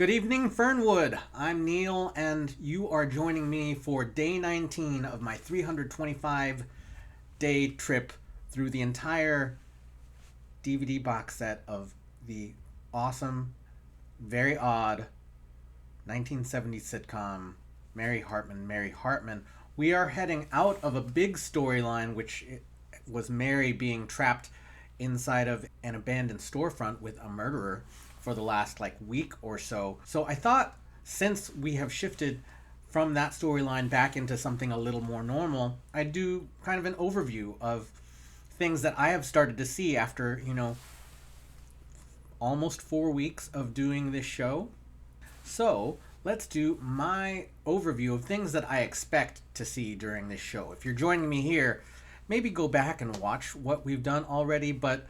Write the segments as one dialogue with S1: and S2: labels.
S1: Good evening, Fernwood. I'm Neil, and you are joining me for day 19 of my 325-day trip through the entire DVD box set of the awesome, very odd 1970s sitcom Mary Hartman, Mary Hartman. We are heading out of a big storyline, which was Mary being trapped inside of an abandoned storefront with a murderer for the last week or so. So I thought, since we have shifted from that storyline back into something a little more normal, I'd do kind of an overview of things that I have started to see after, almost 4 weeks of doing this show. So let's do my overview of things that I expect to see during this show. If you're joining me here, maybe go back and watch what we've done already, but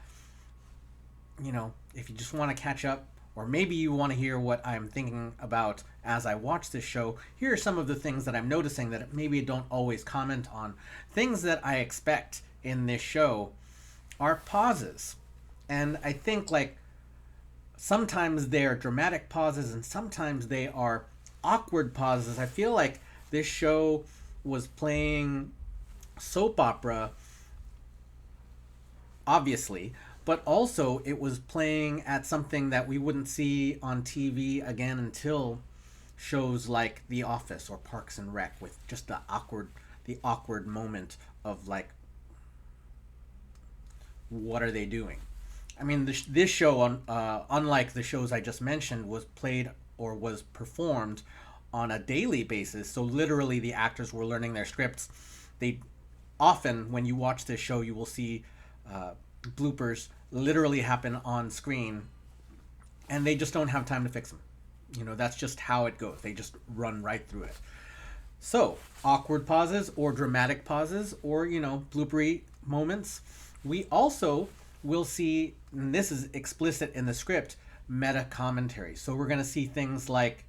S1: if you just want to catch up, or maybe you want to hear what I'm thinking about as I watch this show, here are some of the things that I'm noticing that maybe I don't always comment on. Things that I expect in this show are pauses. And I think sometimes they're dramatic pauses and sometimes they are awkward pauses. I feel like this show was playing soap opera, obviously, but also it was playing at something that we wouldn't see on TV again until shows like The Office or Parks and Rec, with just the awkward moment of what are they doing? I mean, this show, unlike the shows I just mentioned, was played or was performed on a daily basis. So literally, the actors were learning their scripts. They often, when you watch this show, you will see bloopers literally happen on screen, and they just don't have time to fix them. That's just how it goes. They just run right through it. So, awkward pauses or dramatic pauses or, bloopery moments. We also will see, and this is explicit in the script, meta commentary. So we're going to see things like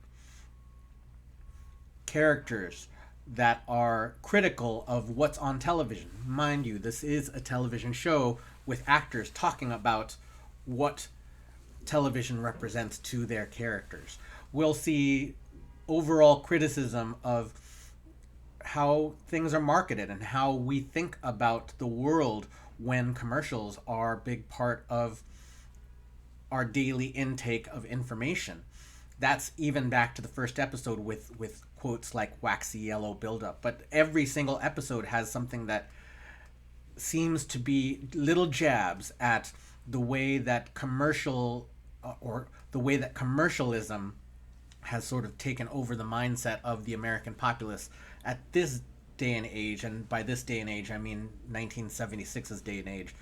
S1: characters that are critical of what's on television. Mind you, this is a television show with actors talking about what television represents to their characters. We'll see overall criticism of how things are marketed and how we think about the world when commercials are a big part of our daily intake of information. That's even back to the first episode with quotes like waxy yellow buildup. But every single episode has something that seems to be little jabs at the way that commercialism has sort of taken over the mindset of the American populace at this day and age. And by this day and age, I mean 1976's day and age.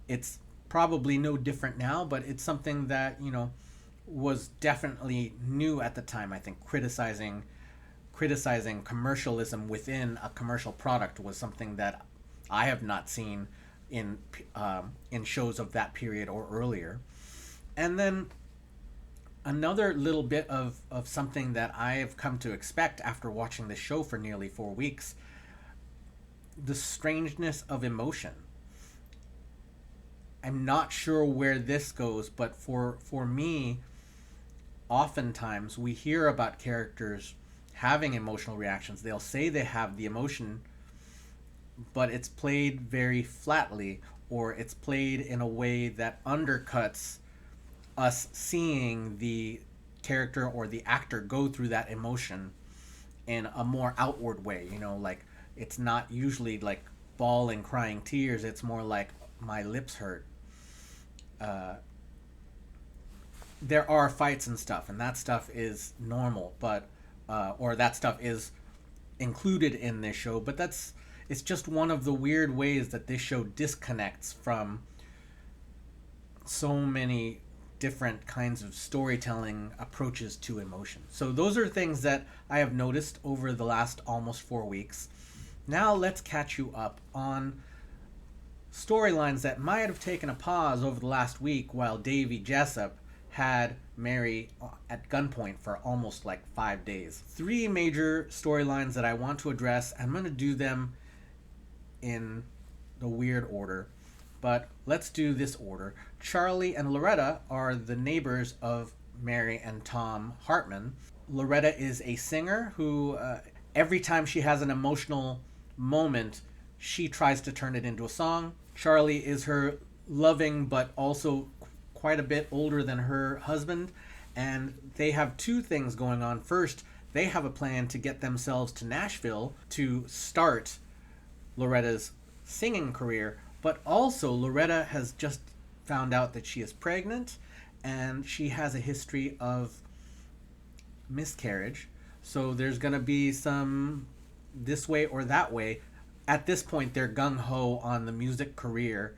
S1: It's probably no different now, but it's something that, was definitely new at the time. I think criticizing commercialism within a commercial product was something that I have not seen in shows of that period or earlier. And then another little bit of something that I have come to expect after watching this show for nearly 4 weeks: the strangeness of emotion. I'm not sure where this goes, but for me, oftentimes we hear about characters having emotional reactions. They'll say they have the emotion, but it's played very flatly, or it's played in a way that undercuts us seeing the character or the actor go through that emotion in a more outward way. It's not usually like bawling, crying tears. It's more like, my lips hurt. There are fights and stuff, and that stuff is normal, but or that stuff is included in this show. But it's just one of the weird ways that this show disconnects from so many different kinds of storytelling approaches to emotion. So those are things that I have noticed over the last almost 4 weeks. Now let's catch you up on storylines that might have taken a pause over the last week while Davy Jessup had Mary at gunpoint for almost 5 days. 3 major storylines that I want to address. I'm going to do them in the weird order, but let's do this order. Charlie and Loretta are the neighbors of Mary and Tom Hartman. Loretta is a singer who, every time she has an emotional moment, she tries to turn it into a song. Charlie is her loving but also quite a bit older than her husband, and they have two things going on. First, they have a plan to get themselves to Nashville to start Loretta's singing career, but also Loretta has just found out that she is pregnant and she has a history of miscarriage. So there's going to be some this way or that way. At this point, they're gung ho on the music career.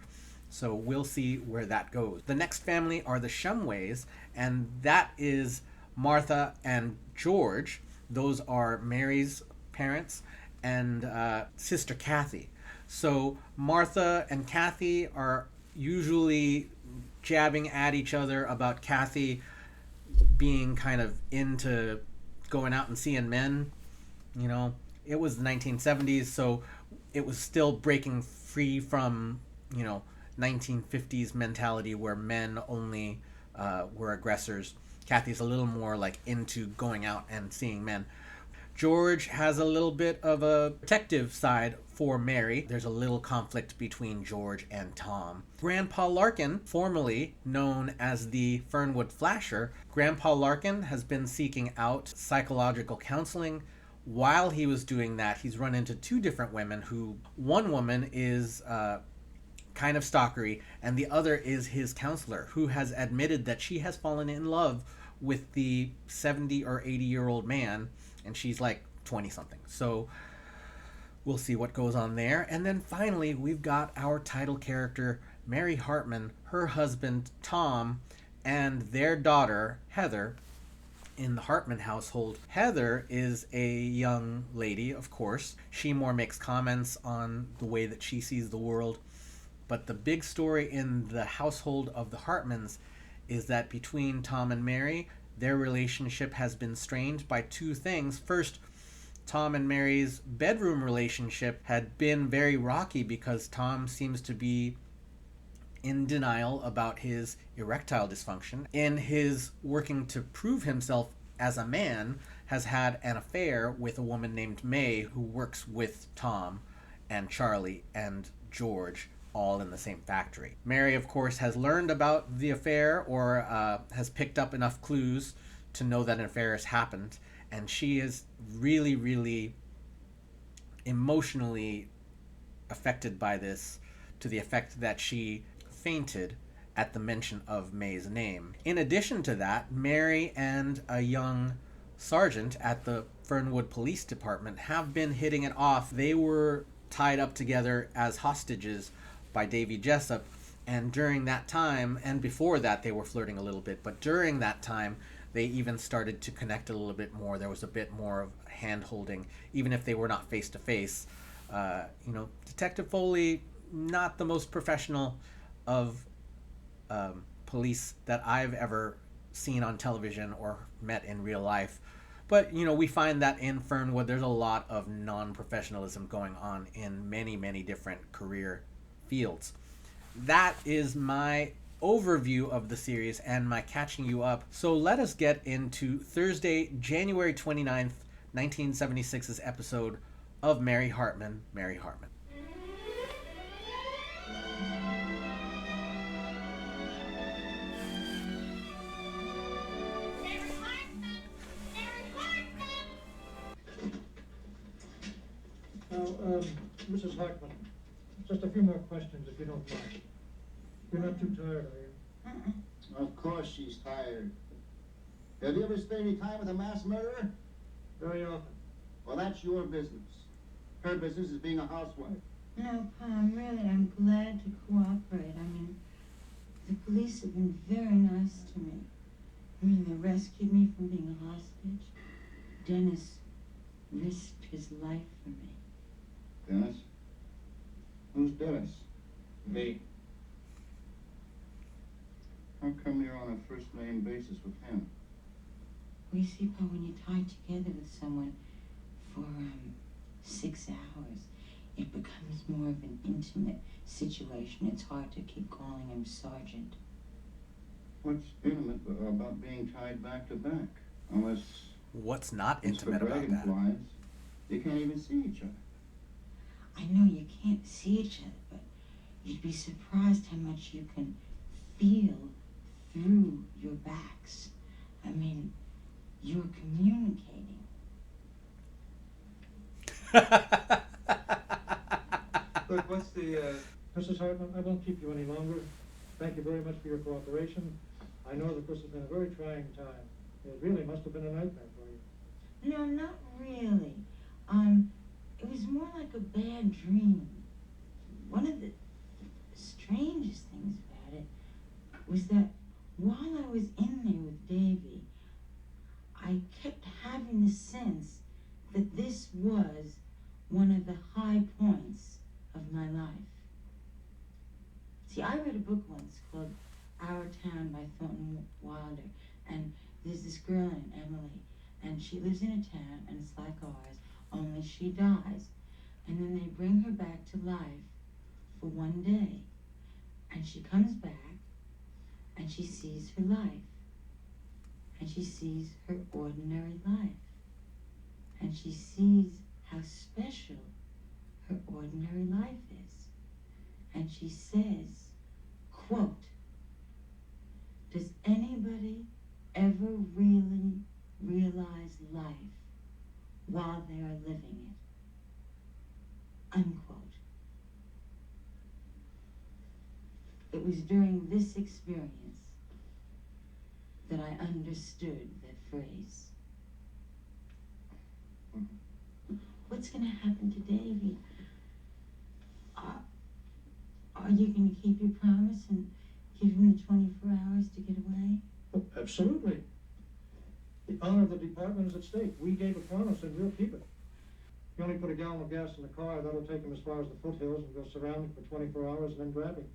S1: So we'll see where that goes. The next family are the Shumways, and that is Martha and George. Those are Mary's parents and sister Kathy. So Martha and Kathy are usually jabbing at each other about Kathy being kind of into going out and seeing men. You know, it was the 1970s, so it was still breaking free from, 1950s mentality where men only were aggressors. Kathy's a little more like into going out and seeing men. George has a little bit of a protective side for Mary. There's a little conflict between George and Tom. Grandpa Larkin, formerly known as the Fernwood Flasher, Grandpa Larkin has been seeking out psychological counseling. While he was doing that, he's run into two different women who, one woman is kind of stalkery, and the other is his counselor, who has admitted that she has fallen in love with the 70 or 80-year-old man, and she's like 20 something. So we'll see what goes on there. And then finally, we've got our title character, Mary Hartman, her husband, Tom, and their daughter, Heather, in the Hartman household. Heather is a young lady, of course. She more makes comments on the way that she sees the world. But the big story in the household of the Hartmans is that between Tom and Mary, their relationship has been strained by two things. First, Tom and Mary's bedroom relationship had been very rocky because Tom seems to be in denial about his erectile dysfunction. In his working to prove himself as a man, has had an affair with a woman named May who works with Tom and Charlie and George, all in the same factory. Mary, of course, has learned about the affair or has picked up enough clues to know that an affair has happened, and she is really, really emotionally affected by this, to the effect that she fainted at the mention of May's name. In addition to that, Mary and a young sergeant at the Fernwood Police Department have been hitting it off. They were tied up together as hostages by Davy Jessup, and during that time, and before that they were flirting a little bit, but during that time they even started to connect a little bit more. There was a bit more of hand holding, even if they were not face to face. Detective Foley, not the most professional of police that I've ever seen on television or met in real life. But, we find that in Fernwood there's a lot of non-professionalism going on in many, many different career fields. That is my overview of the series and my catching you up. So let us get into Thursday, January 29th, 1976's episode of Mary Hartman, Mary Hartman.
S2: Now, Mrs. Hartman, just a few more questions if you don't mind. You're not too tired, are you?
S3: Of course she's tired. Have you ever spent any time with a mass murderer?
S2: Very often.
S3: Well, that's your business. Her business is being a housewife.
S4: No, Pa, I'm glad to cooperate. The police have been very nice to me. They rescued me from being a hostage. Dennis risked his life for me.
S3: Dennis? Who's Dennis?
S2: Me.
S3: How come you're on a first-name basis with him?
S4: We see, Pa, when you tie together with someone for 6 hours, it becomes more of an intimate situation. It's hard to keep calling him Sergeant.
S3: What's intimate about being tied back to back? Unless
S1: What's not
S3: it's for
S1: intimate about that?
S3: dragonflies, they can't even see each other.
S4: I know you can't see each other, but you'd be surprised how much you can feel through your backs. I mean, you're communicating.
S2: Look, what's the, Mrs. Hartman, I won't keep you any longer. Thank you very much for your cooperation. I know that this has been a very trying time. It really must have been a nightmare for you.
S4: No, not really. It was more like a bad dream. One of the strangest things about it was that while I was in there with Davy, I kept having the sense that this was one of the high points of my life. See, I read a book once called Our Town by Thornton Wilder, and there's this girl in it, Emily, and she lives in a town, and it's like ours, only she dies, and then they bring her back to life for one day, and she comes back, and she sees her life, and she sees her ordinary life, and she sees how special her ordinary life is, and she says, quote, "Does anybody ever really realize life while they are living it?" Unquote. It was during this experience that I understood that phrase. What's going to happen to Davy? Are you going to keep your promise and give him the 24 hours to get away?
S2: Oh, absolutely. The honor of the department is at stake. We gave a promise and we'll keep it. You only put a gallon of gas in the car, that'll take him as far as the foothills and go surround him for 24 hours and then grab him.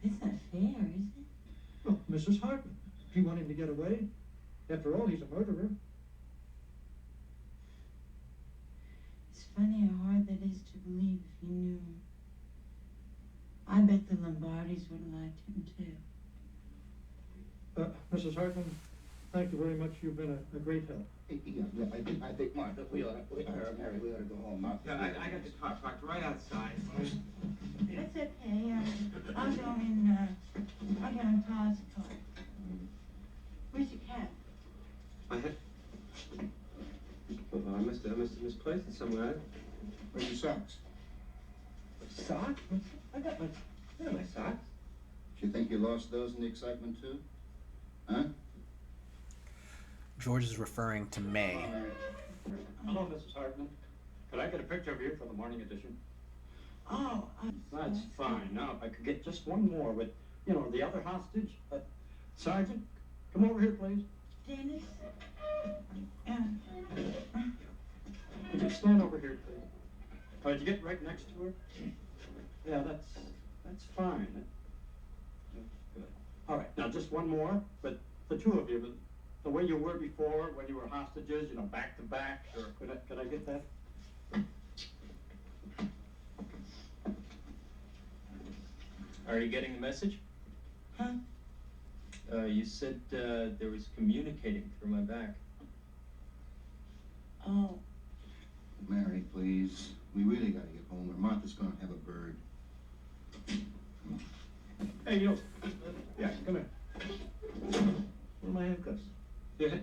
S4: That's not fair, is it?
S2: Oh, Mrs. Hartman, do you want him to get away? After all, he's a murderer.
S4: It's funny how hard that is to believe if you knew him. I bet the Lombardis would have liked him too.
S2: Mrs. Hartman, thank you very much. You've been a great help.
S3: Yeah, I think, Martha, Mary, we ought to go home, Martha.
S5: Yeah, I got the car parked right outside.
S4: That's okay. I'll go in. I'll get on Todd's car. Where's your cat?
S5: I had... Oh, I must have misplaced it somewhere.
S3: Where's your socks?
S5: Socks? I got my socks.
S3: Do you think you lost those in the excitement too? Huh?
S1: George is referring to May.
S6: Hello, Mrs. Hartman. Could I get a picture of you for the morning edition?
S4: Oh,
S6: That's fine. Now, if I could get just one more with, the other hostage. Sergeant, come over here, please.
S4: Dennis.
S6: Would you stand over here, please? Did you get right next to her? Yeah, that's fine. That's good. All right, now just one more, but the two of you, the way you were before, when you were hostages, back to back. Or could I get that?
S7: Are you getting the message?
S4: Huh?
S7: You said there was communicating through my back.
S4: Oh.
S3: Mary, please. We really gotta get home or Martha's gonna have a bird.
S6: Hey, you. Yeah, come here. Where are my handcuffs? Yeah.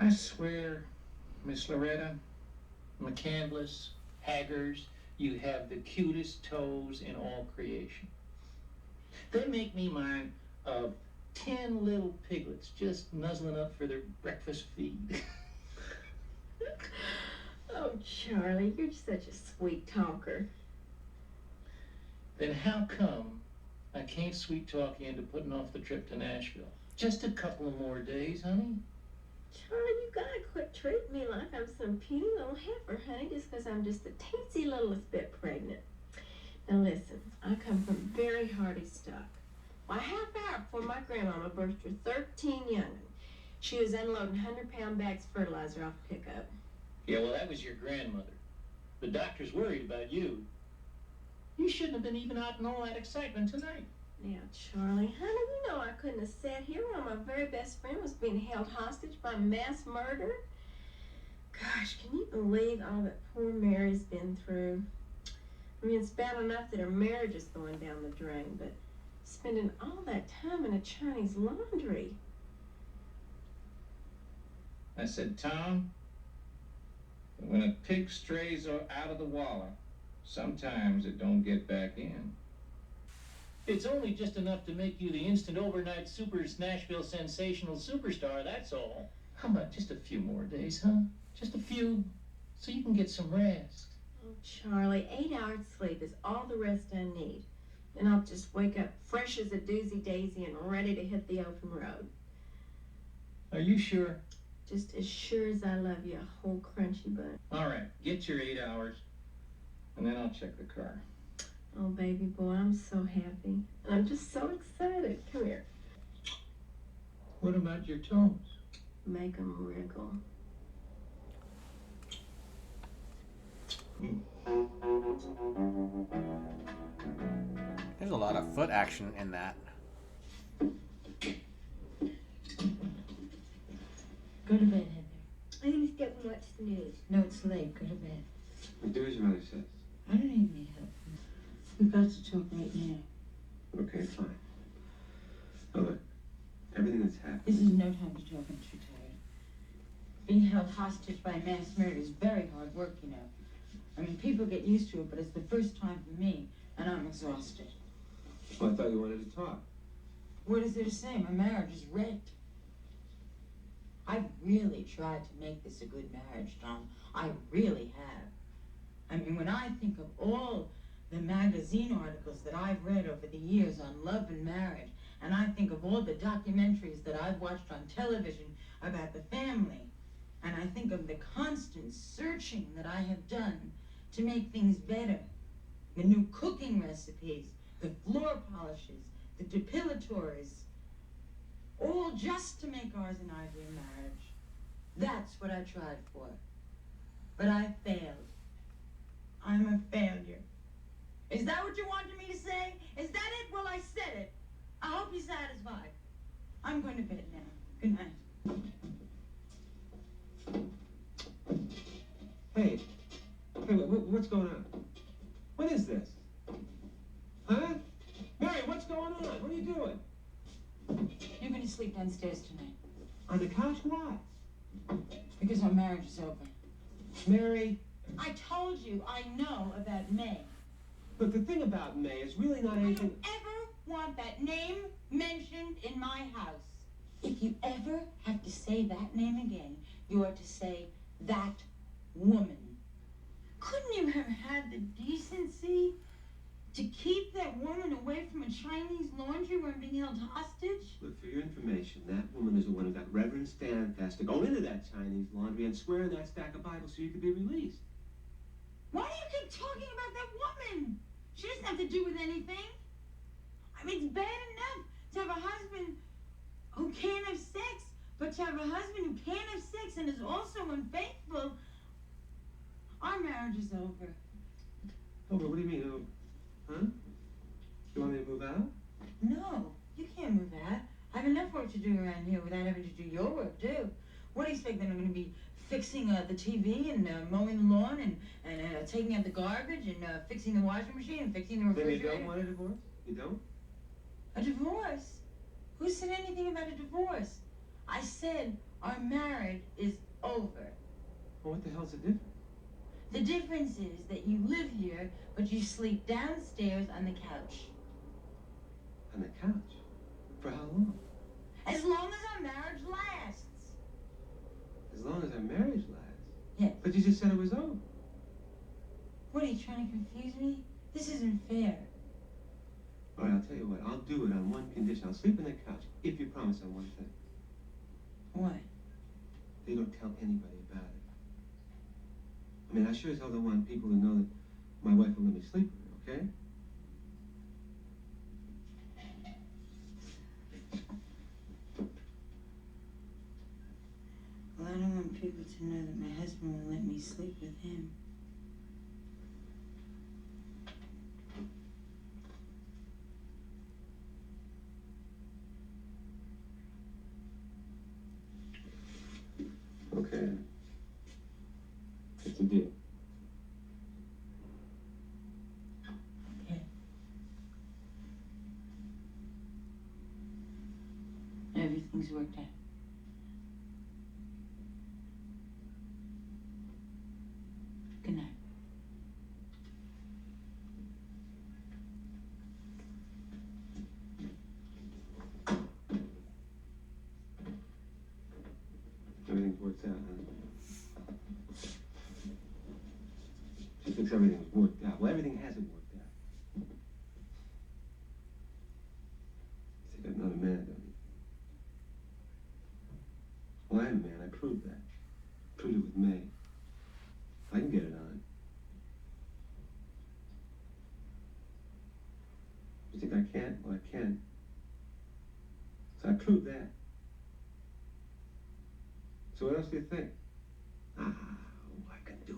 S8: I swear, Miss Loretta, McCandless, Haggers, you have the cutest toes in all creation. They make me mind of 10 little piglets just nuzzling up for their breakfast feed.
S9: Oh, Charlie, you're such a sweet talker.
S8: Then how come I can't sweet talk you into putting off the trip to Nashville? Just a couple of more days, honey.
S9: Charlie, you gotta quit treating me like I'm some puny little heifer, honey, just 'cause I'm just the teensy littlest bit pregnant. Now listen, I come from very hearty stock. Why, a half hour before my grandmama birthed her 13 young'un, she was unloading 100-pound bags of fertilizer off the pickup.
S8: Yeah, well, that was your grandmother. The doctor's worried about you. You shouldn't have been even out in all that excitement tonight.
S9: Now, Charlie, honey, you know I couldn't have sat here while my very best friend was being held hostage by mass murder. Gosh, can you believe all that poor Mary's been through? I mean, it's bad enough that her marriage is going down the drain, but spending all that time in a Chinese laundry.
S8: I said, Tom, when a pig strays out of the wallow, sometimes it don't get back in. It's only just enough to make you the instant overnight Nashville sensational superstar, that's all. How about just a few more days, huh? Just a few, so you can get some rest.
S9: Oh, Charlie, 8 hours sleep is all the rest I need. And I'll just wake up fresh as a doozy daisy and ready to hit the open road.
S8: Are you sure?
S9: Just as sure as I love you, a whole crunchy bun.
S8: All right, get your 8 hours, and then I'll check the car.
S9: Oh, baby boy, I'm so happy. And I'm just so excited. Come here.
S8: What about your toes?
S9: Make 'em wriggle.
S1: There's a lot of foot action in that.
S4: Go to bed, Heather.
S9: I'm gonna step and watch the news.
S4: No, it's late. Go to bed.
S5: Do as your mother says.
S4: I don't need any help. We've got to talk right now.
S5: Okay, fine. Oh, look, everything that's happened.
S4: This is no time to talk. I'm too tired. Being held hostage by mass murder is very hard work, you know. I mean, people get used to it, but it's the first time for me, and I'm exhausted.
S5: Well, I thought you wanted to talk.
S4: What is there to say? My marriage is wrecked. I've really tried to make this a good marriage, Tom. I really have. I mean, when I think of all the magazine articles that I've read over the years on love and marriage, and I think of all the documentaries that I've watched on television about the family, and I think of the constant searching that I have done to make things better, the new cooking recipes, the floor polishes, the depilatories, all just to make ours an ideal marriage. That's what I tried for. But I failed. I'm a failure. Is that what you wanted me to say? Is that it? Well, I said it. I hope you're satisfied. I'm going to bed now. Good night.
S5: Hey, what's going on? What is this? Huh? Mary, what's going on? What are you doing?
S4: You're going to sleep downstairs tonight.
S5: On the couch? Why?
S4: Because our marriage is over.
S5: Mary,
S4: I told you I know about May.
S5: look, the thing about May is really not
S4: I
S5: anything.
S4: don't ever want that name mentioned in my house. If you ever have to say that name again, you are to say that woman. Couldn't you have had the decency to keep that woman away from a Chinese laundry where I'm being held hostage?
S5: Look, for your information, that woman is the one who got Reverend Standfast to go into that Chinese laundry and swear in that stack of Bibles so you could be released.
S4: Why do you keep talking about that woman? She doesn't have to do with anything. I mean, it's bad enough to have a husband who can't have sex, but to have a husband who can't have sex and is also unfaithful. Our marriage is over.
S5: Over? What do you mean, over? Huh? You want me to move out?
S4: No, you can't move out. I have enough work to do around here without having to do your work, too. What do you expect, that I'm going to be fixing the TV and mowing the lawn and taking out the garbage and fixing the washing machine and fixing the
S5: Then
S4: refrigerator?
S5: you don't want a divorce? You don't?
S4: A divorce? Who said anything about a divorce? I said our marriage is over.
S5: Well, what the hell's the difference?
S4: The difference is that you live here, but you sleep downstairs on the couch.
S5: On the couch? For how long?
S4: As long as our marriage lasts.
S5: As long as our marriage lasts.
S4: Yes.
S5: But you just said it was over.
S4: What, are you trying to confuse me? This isn't fair.
S5: All right, I'll tell you what. I'll do it on one condition. I'll sleep on the couch if you promise on one thing.
S4: What?
S5: They don't tell anybody about it. I mean, I sure as hell don't want people to know that my wife will let me sleep with her, okay?
S4: Well, I don't want people to know that my husband will let me sleep with him.
S5: Okay. It's a deal.
S4: Okay. Everything's worked out. Good night.
S5: Everything's worked out, huh? She thinks everything's worked out. Well, everything hasn't worked out. She got another man, don't you? Well, I'm a man. I proved that. Proved it with May. I can get it on. You think I can't? Well, I can. So I proved that. So what else do you think? I can do it.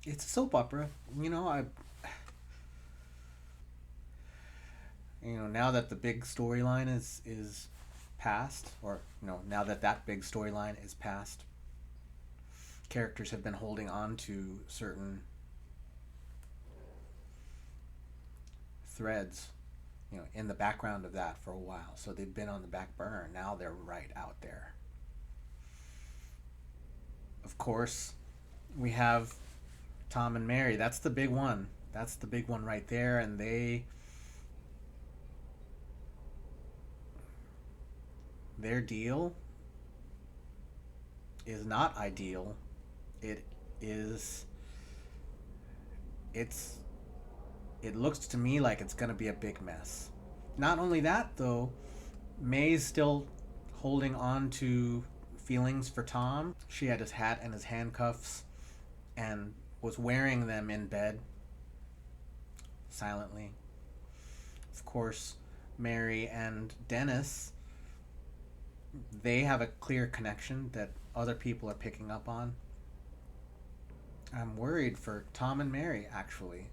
S1: It's a soap opera. Now that the big storyline is past, or now that big storyline is past, characters have been holding on to certain threads, in the background of that for a while. So they've been on the back burner. Now they're right out there. Of course, we have Tom and Mary. That's the big one. That's the big one right there. And their deal is not ideal. It looks to me like it's going to be a big mess. Not only that, though, May's still holding on to feelings for Tom. She had his hat and his handcuffs and was wearing them in bed silently. Of course, Mary and Dennis, they have a clear connection that other people are picking up on. I'm worried for Tom and Mary, actually.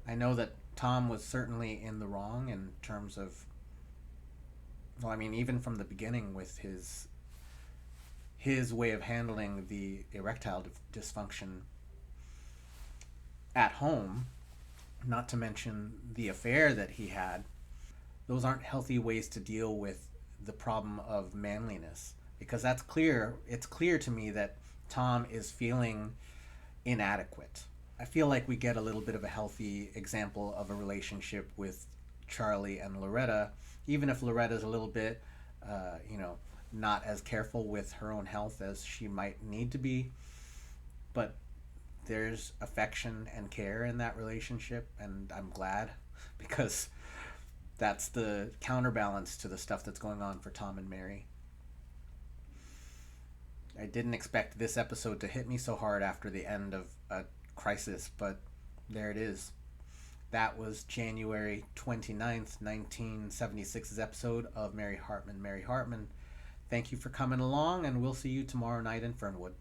S1: I know that Tom was certainly in the wrong in terms of, well, I mean, even from the beginning with his way of handling the erectile dysfunction at home, not to mention the affair that he had. Those aren't healthy ways to deal with the problem of manliness, because that's clear. It's clear to me that Tom is feeling inadequate. I feel like we get a little bit of a healthy example of a relationship with Charlie and Loretta, even if Loretta's a little bit, not as careful with her own health as she might need to be. But there's affection and care in that relationship, and I'm glad, because that's the counterbalance to the stuff that's going on for Tom and Mary. I didn't expect this episode to hit me so hard after the end of a crisis, but there it is. That was January 29th, 1976's episode of Mary Hartman, Mary Hartman. Thank you for coming along, and we'll see you tomorrow night in Fernwood.